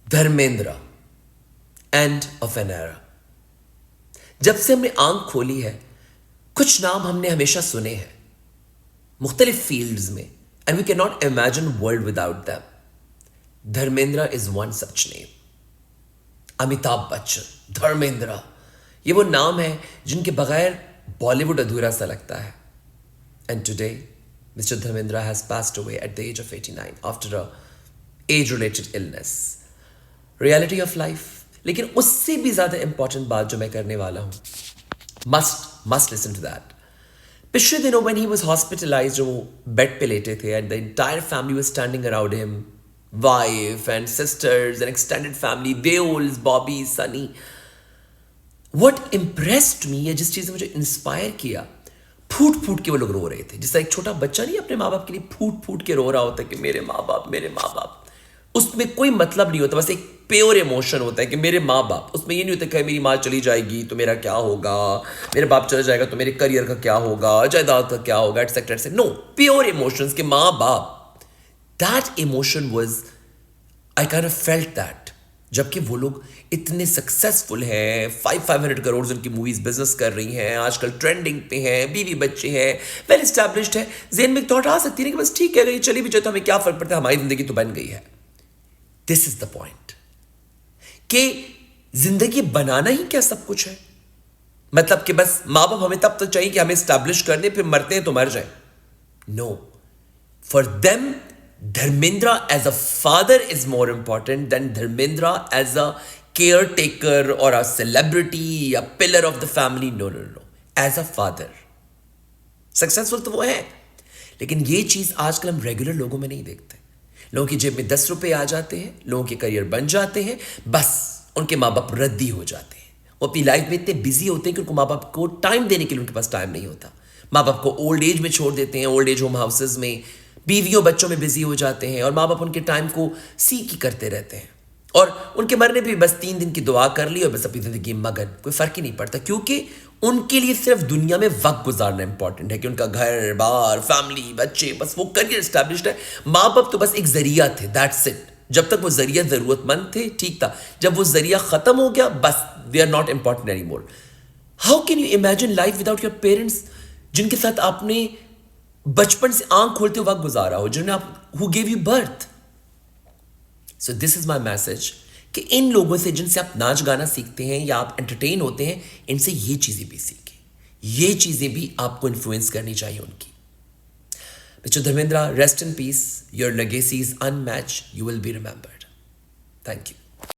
Dharmendra, end of an era. जब से हमने आंख खोली है, कुछ नाम हमने हमेशा सुने हैं मुख्तलिफ फील्ड्स में, and we can not imagine world without them. Dharmendra is one such name. Amitabh Bachchan, Dharmendra, ये वो नाम है जिनके बगैर बॉलीवुड अधूरा सा लगता है। And today mister Dharmendra has passed away at the age of 89 after a age related illness. Reality of life. लेकिन उससे भी ज्यादा इंपॉर्टेंट बात जो मैं करने वाला हूं, मस्ट लिसन टू दैट। पिछले दिनों व्हेन ही वाज हॉस्पिटलाइज्ड, वो बेड पे लेटे थे and the entire family was standing around him, wife and sisters and extended family, Deols, Bobby, Sunny. What impressed me, या जिस चीज ने मुझे इंस्पायर किया, फूट फूट के वो लोग रो रहे थे। जैसा एक छोटा बच्चा नहीं अपने माँ बाप के लिए फूट फूट के रो रहा होता है कि मेरे माँ बाप, मेरे माँ बाप। उसमें कोई मतलब नहीं होता, बस एक प्योर इमोशन होता है कि मेरे माँ बाप। उसमें ये नहीं होता कि मेरी माँ चली जाएगी तो मेरा क्या होगा, मेरे बाप चला जाएगा तो मेरे करियर का क्या होगा, जायदाद का क्या होगा, etcetera etcetera. No, pure emotions के माँ बाप। That emotion was, I kind of felt that. जबकि वो लोग इतने सक्सेसफुल हैं, 500 करोड़ उनकी मूवीज बिजनेस कर रही हैं, आजकल ट्रेंडिंग पे हैं, बीवी बच्चे हैं, वेल एस्टैब्लिश्ड है। ज़हन में थॉट आ सकती है कि बस ठीक है, अगर ये चली भी जाए तो हमें क्या फर्क पड़ता है, हमारी जिंदगी तो बन गई है। दिस इज द पॉइंट कि जिंदगी बनाना ही क्या सब कुछ है। मतलब कि बस माँ बाप हमें तब तो चाहिए कि हमें स्टैब्लिश कर दे, फिर मरते हैं तो मर जाए। No, for them Dharmendra as a father is more important than Dharmendra as a caretaker or a celebrity, a pillar of the family. No, no, no. As a father. Successful तो वो है, लेकिन ये चीज आजकल हम रेगुलर लोगों में नहीं देखते। लोगों की जेब में 10 रुपए आ जाते हैं, लोगों के करियर बन जाते हैं, बस उनके माँ बाप रद्दी हो जाते हैं। वो अपनी लाइफ में इतने बिजी होते हैं कि उनको माँ बाप को टाइम देने के लिए उनके पास टाइम नहीं होता। माँ बाप को ओल्ड एज में छोड़ देते हैं, ओल्ड एज होम हाउसेज में, बीवियों बच्चों में बिजी हो जाते हैं, और माँ बाप उनके टाइम को सीख ही करते रहते हैं। और उनके मरने पे भी बस 3 दिन की दुआ कर ली और बस अपनी जिंदगी मगन, कोई फर्क ही नहीं पड़ता, क्योंकि उनके लिए सिर्फ दुनिया में वक्त गुजारना इंपॉर्टेंट है कि उनका घर बार, फैमिली, बच्चे, बस वो करियर एस्टैब्लिश्ड है। माँ बाप तो बस एक जरिया थे, दैट्स इट। जब तक वो जरिया जरूरतमंद थे ठीक था, जब वो जरिया खत्म हो गया बस they are not important any more. How can you imagine life without your parents, जिनके साथ आपने बचपन से आंख खोलते वक्त गुजारा हो, जिन्हें आप, who give you birth. So this is my message कि इन लोगों से जिनसे आप नाच गाना सीखते हैं या आप एंटरटेन होते हैं, इनसे ये चीजें भी सीखें, ये चीजें भी आपको इन्फ्लुएंस करनी चाहिए उनकी। Mister Dharmendra, rest in peace, your legacy is unmatched, you will be remembered. Thank you.